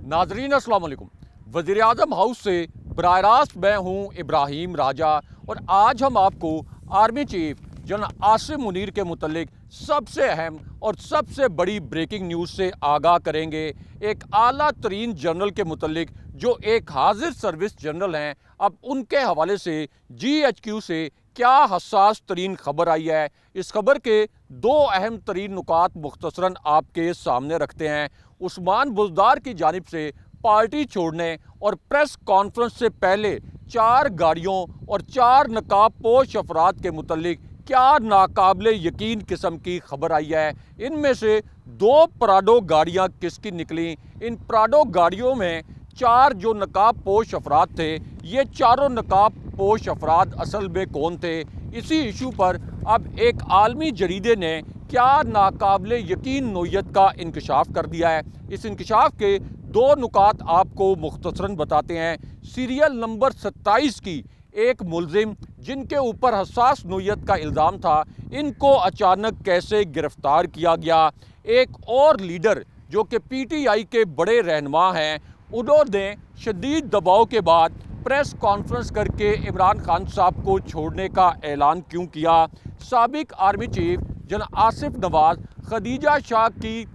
नाजरीन अस्सलाम वालेकुम। वज़ीर-ए-आज़म हाउस से बराह रास्त मैं हूँ इब्राहिम राजा और आज हम आपको army chief general Asim Munir के मुतल्लिक सबसे अहम और सबसे बड़ी ब्रेकिंग न्यूज़ से आगाह करेंगे। एक आला तरीन जनरल के मुतल्लिक जो एक हाजिर सर्विस जनरल हैं, अब उनके हवाले से GHQ से क्या हसास तरीन खबर आई है। इस खबर के दो अहम तरीन नुकात मुख्तसरन आपके सामने रखते हैं। उस्मान बुज़दार की जानिब से पार्टी छोड़ने और प्रेस कॉन्फ्रेंस से पहले 4 गाड़ियों और 4 नकाबपोश अफराद के मुतल्लिक क्या नाकाबिले यकीन किस्म की खबर आई है। इनमें से 2 प्राडो गाड़ियां किसकी निकली। इन प्राडो गाड़ियों में 4 जो नकाबपोश अफराद थे, ये चारों नकाबपोश अफराद असल में कौन थे। इसी इशू पर अब एक आलमी जरीदे ने क्या नाकाबिले यकीन नोयत का इंकशाफ कर दिया है। इस इंकशाफ के 2 नुकात आपको मुख्तसरन बताते हैं। सीरियल नंबर 27 की एक मुलजिम जिनके ऊपर हसास नोयत का इल्ज़ाम था, इनको अचानक कैसे गिरफ्तार किया गया। एक और लीडर जो कि PTI के बड़े रहनुमा हैं, उन्होंने शदीद दबाव के बाद प्रेस कॉन्फ्रेंस करके इमरान खान साहब को छोड़ने का ऐलान क्यों किया। साबिक आर्मी चीफ जनरल आसिफ नवाज़ खदीजा शाह की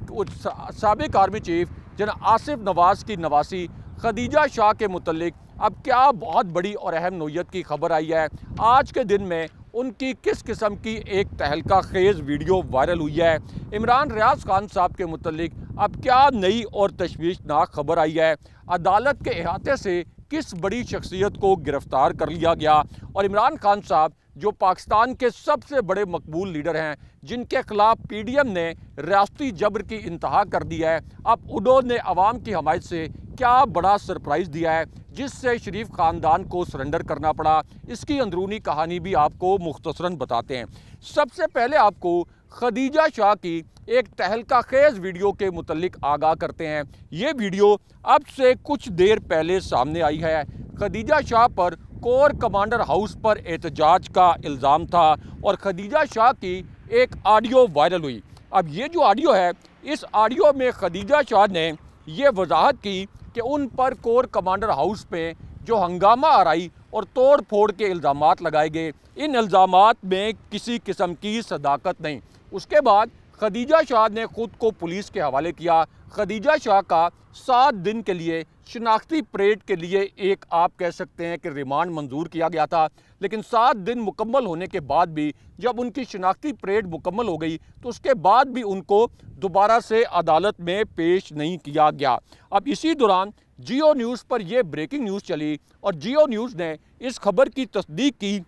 साबिक आर्मी चीफ जनरल आसिफ नवाज़ की नवासी खदीजा शाह के मुतल्लिक अब क्या बहुत बड़ी और अहम नोयत की खबर आई है। आज के दिन में उनकी किस किस्म की एक तहलका खेज़ वीडियो वायरल हुई है। इमरान रियाज खान साहब के मुतल्लिक अब क्या नई और तशवीशनाक खबर आई है। अदालत के अहाते से किस बड़ी शख्सियत को गिरफ्तार कर लिया गया और इमरान खान साहब जो पाकिस्तान के सबसे बड़े मकबूल लीडर हैं, जिनके खिलाफ PDM ने रियासती जबर की इंतहा कर दी है, अब उन्होंने अवाम की हमायत से क्या बड़ा सरप्राइज़ दिया है जिससे शरीफ ख़ानदान को सरेंडर करना पड़ा। इसकी अंदरूनी कहानी भी आपको मुख्तसरन बताते हैं। सबसे पहले आपको खदीजा शाह की एक तहलका खेज़ वीडियो के मुतल्लिक आगाह करते हैं। ये वीडियो अब से कुछ देर पहले सामने आई है। खदीजा शाह पर कोर कमांडर हाउस पर एहतजाज का इल्ज़ाम था और खदीजा शाह की एक ऑडियो वायरल हुई। अब ये जो ऑडियो है, इस ऑडियो में खदीजा शाह ने ये वजाहत की कि उन पर कोर कमांडर हाउस पे जो हंगामा आराई और तोड़ फोड़ के इल्ज़ामात लगाए गए, इन इल्ज़ामात में किसी किस्म की सदाकत नहीं। उसके बाद खदीजा शाह ने ख़ुद को पुलिस के हवाले किया। खदीजा शाह का 7 दिन के लिए शनाख्ती परेड के लिए एक आप कह सकते हैं कि रिमांड मंजूर किया गया था, लेकिन 7 दिन मुकम्मल होने के बाद भी जब उनकी शनाख्ती परेड मुकम्मल हो गई तो उसके बाद भी उनको दोबारा से अदालत में पेश नहीं किया गया। अब इसी दौरान जियो न्यूज़ पर यह ब्रेकिंग न्यूज़ चली और जियो न्यूज़ ने इस खबर की तस्दीक की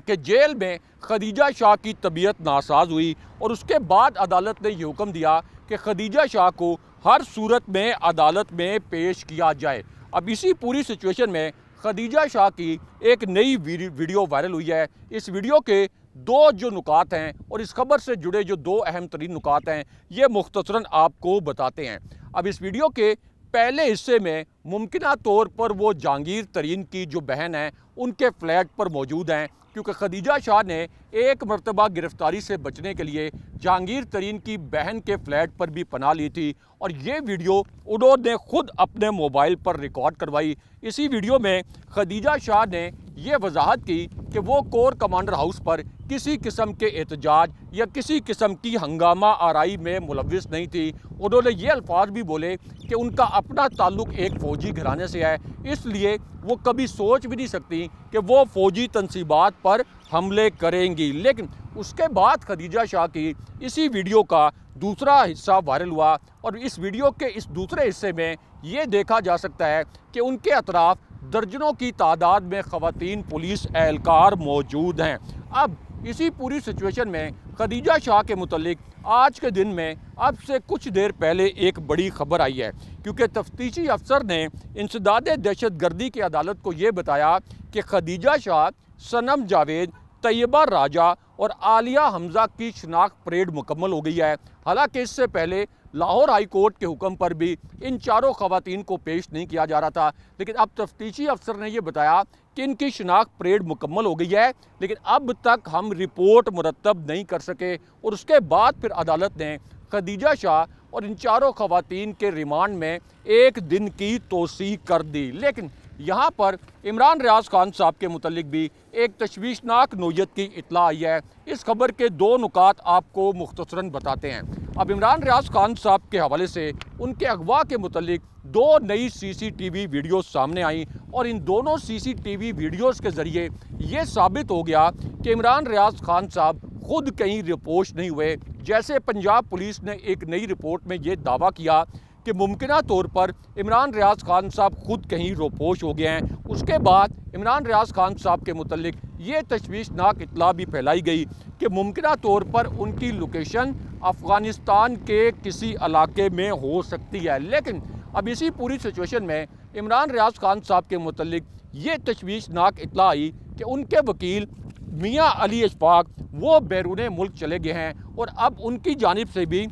कि जेल में खदीजा शाह की तबीयत नासाज हुई और उसके बाद अदालत ने यह हुक्म दिया कि खदीजा शाह को हर सूरत में अदालत में पेश किया जाए। अब इसी पूरी सिचुएशन में खदीजा शाह की एक नई वीडियो वायरल हुई है। इस वीडियो के 2 जो नुकात हैं और इस खबर से जुड़े जो 2 अहम तरीन नुकात हैं, ये मुख्तसरन आपको बताते हैं। अब इस वीडियो के पहले हिस्से में मुमकिना तौर पर वो जहांगीर तरीन की जो बहन है उनके फ्लैट पर मौजूद हैं, क्योंकि खदीजा शाह ने एक मरतबा गिरफ्तारी से बचने के लिए जहांगीर तरीन की बहन के फ्लैट पर भी पनाह ली थी और ये वीडियो उन्होंने खुद अपने मोबाइल पर रिकॉर्ड करवाई। इसी वीडियो में खदीजा शाह ने ये वजाहत की कि वो कोर कमांडर हाउस पर किसी किस्म के एहतजाज या किसी किस्म की हंगामा आराई में मुलव्विस नहीं थी। उन्होंने ये अल्फाज भी बोले कि उनका अपना ताल्लुक़ एक फ़ौजी घराने से है, इसलिए वो कभी सोच भी नहीं सकती कि वो फ़ौजी तनसीबात पर हमले करेंगी। लेकिन उसके बाद खदीजा शाह की इसी वीडियो का दूसरा हिस्सा वायरल हुआ और इस वीडियो के इस दूसरे हिस्से में ये देखा जा सकता है कि उनके अतराफ़ दर्जनों की तादाद में ख़वातीन पुलिस एहलकार मौजूद हैं। अब इसी पूरी सिचुएशन में खदीजा शाह के मुतल्लिक आज के दिन में अब से कुछ देर पहले एक बड़ी खबर आई है, क्योंकि तफ्तीशी अफसर ने इंसदाद दहशतगर्दी की अदालत को ये बताया कि खदीजा शाह, सनम जावेद, तैयबा राजा और आलिया हमज़ा की शनाख्त परेड मुकम्मल हो गई है। हालांकि इससे पहले लाहौर हाई कोर्ट के हुक्म पर भी इन चारों खवातीन को पेश नहीं किया जा रहा था, लेकिन अब तफ्तीशी अफसर ने यह बताया कि इनकी शनाख्त परेड मुकम्मल हो गई है, लेकिन अब तक हम रिपोर्ट मुरतब नहीं कर सके। और उसके बाद फिर अदालत ने खदीजा शाह और इन चारों खवातीन के रिमांड में 1 दिन की तोसी कर दी। लेकिन यहाँ पर इमरान रियाज खान साहब के मुतल्लिक भी एक तशवीशनाक नोयत की इत्तला आई है। इस खबर के 2 नुकात आपको मुख्तसरन बताते हैं। अब इमरान रियाज खान साहब के हवाले से उनके अगवा के मुतल्लिक 2 नई CCTV वीडियोस सामने आई और इन दोनों CCTV वीडियोस के ज़रिए ये साबित हो गया कि इमरान रियाज खान साहब खुद कहीं रिपोश नहीं हुए। जैसे पंजाब पुलिस ने एक नई रिपोर्ट में ये दावा किया कि मुमकिना तौर पर इमरान रियाज खान साहब खुद कहीं रोपोश हो गए हैं। उसके बाद इमरान रियाज खान साहब के मुतल्लिक ये तशवीशनाक इत्तला भी फैलाई गई कि मुमकिना तौर पर उनकी लोकेशन अफ़गानिस्तान के किसी इलाके में हो सकती है। लेकिन अब इसी पूरी सिचुएशन में इमरान रियाज खान साहब के मुतल्लिक ये तशवीशनाक इत्तला आई कि उनके वकील मियाँ अली अशफाक वो बैरून मुल्क चले गए हैं और अब उनकी जानिब से भी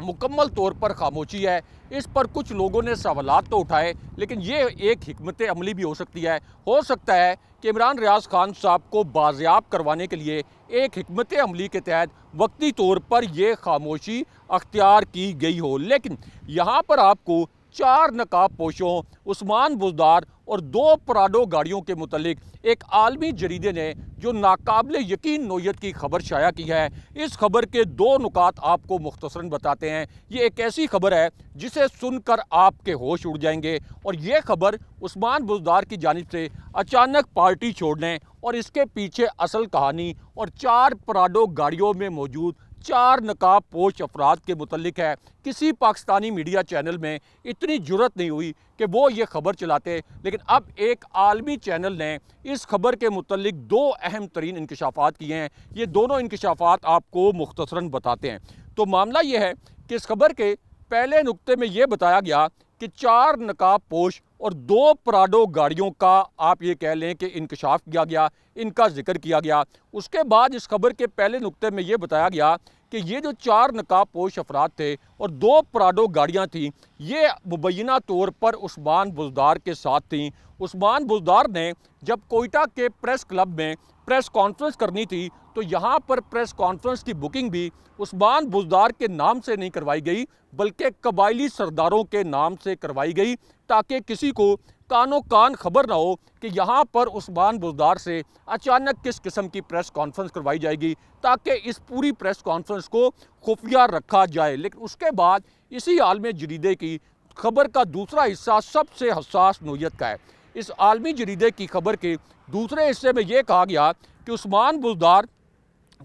मुकम्मल तौर पर खामोशी है। इस पर कुछ लोगों ने सवालात तो उठाए, लेकिन ये एक हिकमत अमली भी हो सकती है। हो सकता है कि इमरान रियाज खान साहब को बाजियाब करवाने के लिए एक हिकमत अमली के तहत वक्ती तौर पर यह खामोशी अख्तियार की गई हो। लेकिन यहाँ पर आपको 4 नकाब पोशों उस्मान बुज़दार और 2 पराडो गाड़ियों के मुतल्लिक एक आलमी जरीदे ने जो नाकाबिले यकीन नोयत की खबर शाया की है। इस खबर के 2 नुकात आपको मुख्तसरन बताते हैं। ये एक ऐसी खबर है जिसे सुनकर आपके होश उड़ जाएंगे और ये खबर उस्मान बुज़दार की जानिब से अचानक पार्टी छोड़ने और इसके पीछे असल कहानी और 4 पराडो गाड़ियों में मौजूद 4 नकाब पोश अफराद के मुतल्लिक है। किसी पाकिस्तानी मीडिया चैनल में इतनी जुर्रत नहीं हुई कि वो ये खबर चलाते, लेकिन अब एक आलमी चैनल ने इस खबर के मुतल्लिक 2 अहम तरीन इंकशाफात किए हैं। ये दोनों इंकशाफात आपको मुख्तसरन बताते हैं। तो मामला ये है कि इस खबर के पहले नुक्ते में ये बताया गया कि 4 नकाब पोश और 2 पराडो गाड़ियों का आप ये कह लें कि इंकशाफ किया गया, इनका जिक्र किया गया। उसके बाद इस खबर के पहले नुक्ते में ये बताया गया कि ये जो 4 नकाब पोश अफराद थे और 2 पराडो गाड़ियाँ थीं, ये मुबैना तौर पर उस्मान बुज़दार के साथ थीं। उस्मान बुज़दार ने जब कोयटा के प्रेस क्लब में प्रेस कॉन्फ्रेंस करनी थी तो यहाँ पर प्रेस कॉन्फ्रेंस की बुकिंग भी उस्मान बुज़दार के नाम से नहीं करवाई गई, बल्कि कबायली सरदारों के नाम से करवाई गई, ताकि किसी को कानो कान खबर ना हो कि यहाँ पर उस्मान बुज़दार से अचानक किस किस्म की प्रेस कॉन्फ्रेंस करवाई जाएगी, ताकि इस पूरी प्रेस कॉन्फ्रेंस को खुफिया रखा जाए। लेकिन उसके बाद इसी आलमी जरीदे की खबर का दूसरा हिस्सा सबसे हसास नोयत का है। इस आलमी जरीदे की खबर के दूसरे हिस्से में यह कहा गया कि उस्मान बुज़दार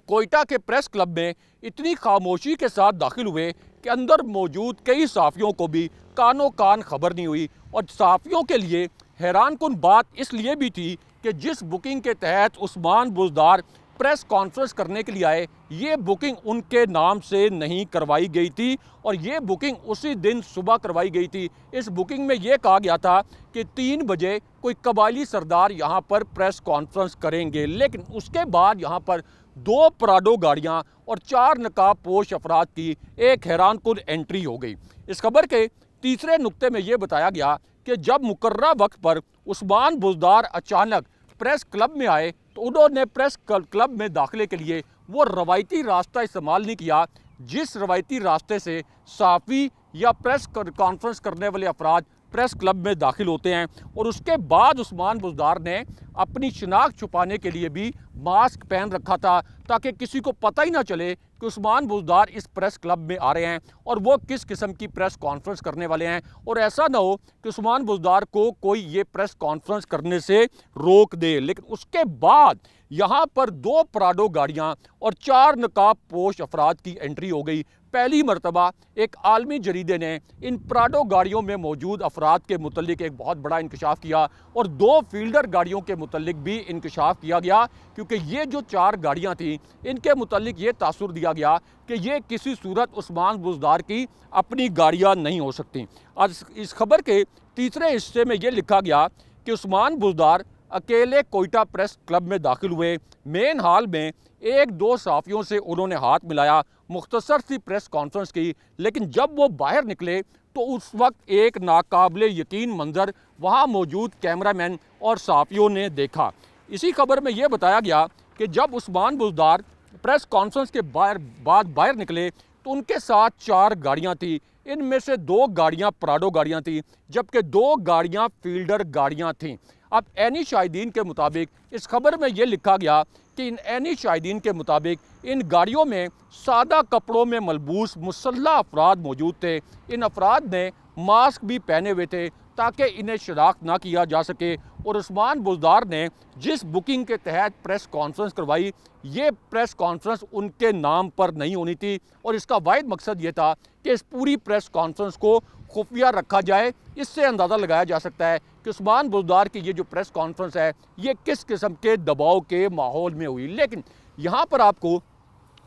कोयटा के प्रेस क्लब में इतनी खामोशी के साथ दाखिल हुए कि अंदर मौजूद कई सहाफ़ियों को भी कानो कान खबर नहीं हुई। और सहाफ़ियों के लिए हैरान कुन बात इसलिए भी थी कि जिस बुकिंग के तहत उस्मान बुज़दार प्रेस कॉन्फ्रेंस करने के लिए आए, ये बुकिंग उनके नाम से नहीं करवाई गई थी और ये बुकिंग उसी दिन सुबह करवाई गई थी। इस बुकिंग में ये कहा गया था कि 3 बजे कोई कबायली सरदार यहाँ पर प्रेस कॉन्फ्रेंस करेंगे, लेकिन उसके बाद यहाँ पर 2 पराडो गाड़ियाँ और 4 नकाब पोश अफराद की एक हैरान कुन एंट्री हो गई। इस खबर के तीसरे नुक्ते में ये बताया गया कि जब मुकर्रा वक्त पर उस्मान बुज़दार अचानक प्रेस क्लब में आए तो उन्होंने प्रेस क्लब में दाखिले के लिए वो रवायती रास्ता इस्तेमाल नहीं किया जिस रवायती रास्ते से सहाफ़ी या प्रेस कॉन्फ्रेंस करने वाले अफराद प्रेस क्लब में दाखिल होते हैं। और उसके बाद उस्मान बुज़दार ने अपनी शिनाख्त छुपाने के लिए भी मास्क पहन रखा था, ताकि किसी को पता ही ना चले कि उस्मान बुज़दार इस प्रेस क्लब में आ रहे हैं और वो किस किस्म की प्रेस कॉन्फ्रेंस करने वाले हैं, और ऐसा ना हो कि उस्मान बुज़दार को कोई ये प्रेस कॉन्फ्रेंस करने से रोक दे। लेकिन उसके बाद यहाँ पर 2 पराडो गाड़ियाँ और 4 नकाब पोश अफराद की एंट्री हो गई। पहली मरतबा एक आलमी जरीदे ने इन पराडो गाड़ियों में मौजूद अफराद के मुतल्लिक एक बहुत बड़ा इंकशाफ किया और 2 फील्डर गाड़ियों के मुतल्लिक भी इंकशाफ किया गया, क्योंकि ये जो 4 गाड़ियाँ थीं इनके मुतल्लिक ये तासुर दिया गया कि ये किसी सूरत उस्मान बुज़दार की अपनी गाड़ियाँ नहीं हो सकती। आज इस खबर के तीसरे हिस्से में ये लिखा गया कि उस्मान बुज़दार अकेले कोयटा प्रेस क्लब में दाखिल हुए। मेन हॉल में 1-2 सहाफ़ियों से उन्होंने हाथ मिलाया, मुख्तसर सी प्रेस कॉन्फ्रेंस की, लेकिन जब वो बाहर निकले तो उस वक्त एक नाकाबिले यकीन मंजर वहाँ मौजूद कैमरामैन और सहाफ़ियों ने देखा। इसी खबर में ये बताया गया कि जब उस्मान बुज़दार प्रेस कॉन्फ्रेंस के बाद बाहर निकले तो उनके साथ 4 गाड़ियां थी। इनमें से 2 गाड़ियां प्राडो गाड़ियां थी, जबकि 2 गाड़ियां फील्डर गाड़ियां थीं। अब ऐनी शाहिदीन के मुताबिक इस खबर में ये लिखा गया कि इन ऐनी शाहिदीन के मुताबिक इन गाड़ियों में सादा कपड़ों में मलबूस मुसल्लह अफराद मौजूद थे। इन अफराद ने मास्क भी पहने हुए थे ताकि इन्हें शनाख्त ना किया जा सके। और उस्मान बुज़दार ने जिस बुकिंग के तहत प्रेस कॉन्फ्रेंस करवाई, ये प्रेस कॉन्फ्रेंस उनके नाम पर नहीं होनी थी और इसका वाहिद मकसद ये था कि इस पूरी प्रेस कॉन्फ्रेंस को खुफिया रखा जाए। इससे अंदाज़ा लगाया जा सकता है कि उस्मान बुज़दार की ये जो प्रेस कॉन्फ्रेंस है ये किस किस्म के दबाव के माहौल में हुई। लेकिन यहाँ पर आपको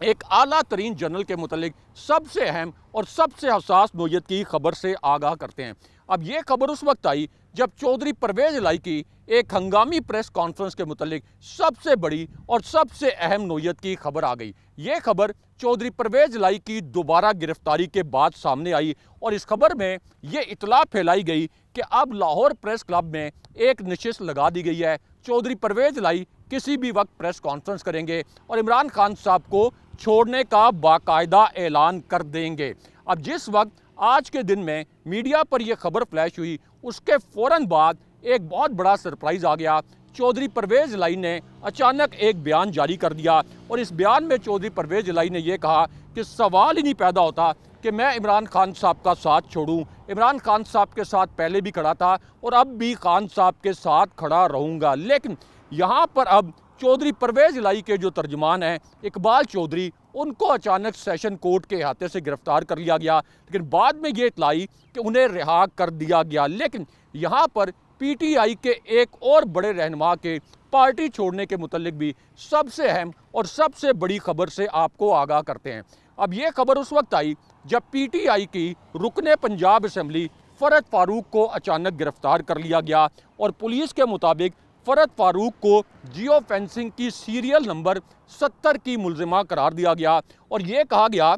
एक आला तरीन जनरल के मुतल्लिक सबसे अहम और सबसे हसास नोयत की खबर से आगाह करते हैं। अब ये खबर उस वक्त आई जब चौधरी परवेज़ इलाही की एक हंगामी प्रेस कॉन्फ्रेंस के मुतल्लिक सबसे बड़ी और सबसे अहम नोयत की खबर आ गई। ये खबर चौधरी परवेज़ इलाही की दोबारा गिरफ्तारी के बाद सामने आई और इस खबर में ये इतला फैलाई गई कि अब लाहौर प्रेस क्लब में एक नशिस्त लगा दी गई है। चौधरी परवेज़ इलाही किसी भी वक्त प्रेस कॉन्फ्रेंस करेंगे और इमरान खान साहब को छोड़ने का बाकायदा ऐलान कर देंगे। अब जिस वक्त आज के दिन में मीडिया पर यह खबर फ्लैश हुई, उसके फ़ौरन बाद एक बहुत बड़ा सरप्राइज़ आ गया। चौधरी परवेज़ इलाही ने अचानक एक बयान जारी कर दिया और इस बयान में चौधरी परवेज़ इलाही ने यह कहा कि सवाल ही नहीं पैदा होता कि मैं इमरान खान साहब का साथ छोड़ूं। इमरान खान साहब के साथ पहले भी खड़ा था और अब भी खान साहब के साथ खड़ा रहूँगा। लेकिन यहाँ पर अब चौधरी परवेज़ इलाही के जो तर्जुमान हैं इकबाल चौधरी, उनको अचानक सेशन कोर्ट के अहाते से गिरफ्तार कर लिया गया, लेकिन बाद में ये इतला आई कि उन्हें रिहा कर दिया गया। लेकिन यहाँ पर पीटीआई के एक और बड़े रहनुमा के पार्टी छोड़ने के मुतल्लिक भी सबसे अहम और सबसे बड़ी खबर से आपको आगाह करते हैं। अब ये खबर उस वक्त आई जब पीटीआई की रुकने पंजाब असम्बली फ़रद फ़ारूक को अचानक गिरफ्तार कर लिया गया और पुलिस के मुताबिक फ़रद फ़ारूक को जियो फेंसिंग की सीरियल नंबर 70 की मुलजिमा करार दिया गया और ये कहा गया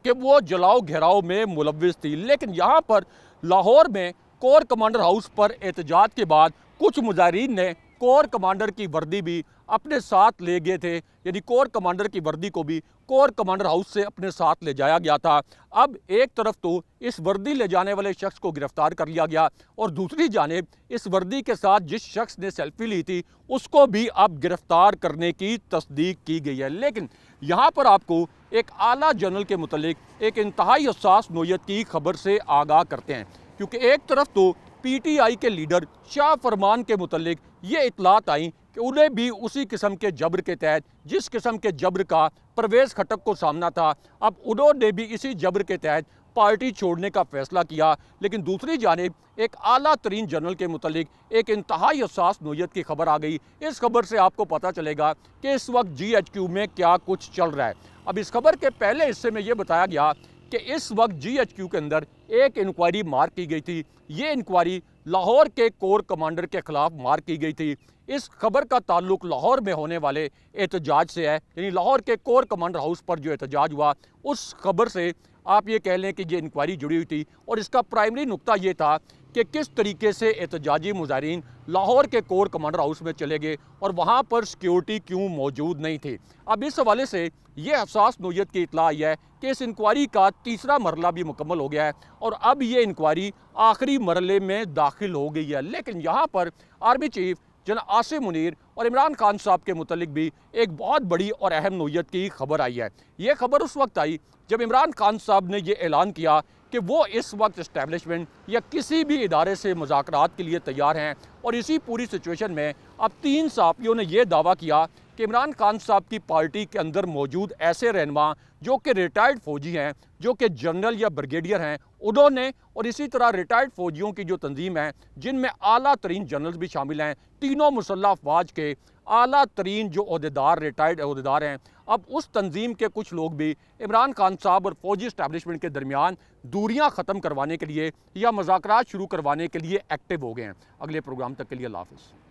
कि वो जलाओ घेराव में मुलव्विस थी। लेकिन यहाँ पर लाहौर में कोर कमांडर हाउस पर एहतजाज के बाद कुछ मुजाहिरीन ने कोर कमांडर की वर्दी भी अपने साथ ले गए थे, यानी कोर कमांडर की वर्दी को भी कोर कमांडर हाउस से अपने साथ ले जाया गया था। अब एक तरफ तो इस वर्दी ले जाने वाले शख्स को गिरफ्तार कर लिया गया और दूसरी जानिब इस वर्दी के साथ जिस शख्स ने सेल्फी ली थी उसको भी अब गिरफ्तार करने की तस्दीक की गई है। लेकिन यहाँ पर आपको एक आला जनरल के मुतल्लिक एक इंतहाई हसास नोयत की खबर से आगाह करते हैं, क्योंकि एक तरफ तो पीटीआई के लीडर शाह फरमान के मुतल्लिक ये इतलात आई कि उन्हें भी उसी किस्म के जबर के तहत जिस किस्म के जबर का परवेज़ खटक को सामना था, अब उन्होंने भी इसी जबर के तहत पार्टी छोड़ने का फैसला किया। लेकिन दूसरी जानिब एक आला तरीन जनरल के मुतल्लिक एक इंतहाई हसास नोयत की खबर आ गई। इस खबर से आपको पता चलेगा कि इस वक्त GHQ में क्या कुछ चल रहा है। अब इस खबर के पहले हिस्से में ये बताया गया कि इस वक्त GHQ के अंदर एक इंक्वायरी मार्क की गई थी। ये इंक्वायरी लाहौर के कोर कमांडर के खिलाफ मार्क की गई थी। इस खबर का ताल्लुक लाहौर में होने वाले एहतजाज से है, यानी लाहौर के कोर कमांडर हाउस पर जो एहतजाज हुआ उस खबर से आप ये कह लें कि ये इंक्वायरी जुड़ी हुई थी। और इसका प्राइमरी नुक्ता ये था कि किस तरीके से एहतजाजी मुजाहिरीन लाहौर के कोर कमांडर हाउस में चले गए और वहाँ पर सिक्योरिटी क्यों मौजूद नहीं थी। अब इस हवाले से ये हसास नोयत की इतला आई है कि इस इंक्वायरी का तीसरा मरला भी मुकम्मल हो गया है और अब ये इंक्वायरी आखिरी मरले में दाखिल हो गई है। लेकिन यहाँ पर आर्मी चीफ जनाब आसिम मुनीर और इमरान खान साहब के मुतल्लिक भी एक बहुत बड़ी और अहम नोयत की खबर आई है। ये खबर उस वक्त आई जब इमरान खान साहब ने ये ऐलान किया कि वो इस वक्त इस्टेब्लिशमेंट या किसी भी इदारे से मुज़ाकरात के लिए तैयार हैं। और इसी पूरी सिचुएशन में अब 3 सहाफ़ियों ने यह दावा किया कि इमरान खान साहब की पार्टी के अंदर मौजूद ऐसे रहनुमा जो कि रिटायर्ड फ़ौजी हैं, जो कि जनरल या ब्रिगेडियर हैं, उन्होंने और इसी तरह रिटायर्ड फ़ौजियों की जो तंजीम है जिनमें आला तरीन जनरल्स भी शामिल हैं, तीनों मुसल्लह अफवाज के आला तरीन जो अहदेदार रिटायर्ड अहदेदार हैं, अब उस तंजीम के कुछ लोग भी इमरान खान साहब और फौजी इस्टेब्लिशमेंट के दरमियान दूरियां ख़त्म करवाने के लिए या मुज़ाकरात शुरू करवाने के लिए एक्टिव हो गए हैं। अगले प्रोग्राम तक के लिए अल्लाह हाफ़िज़।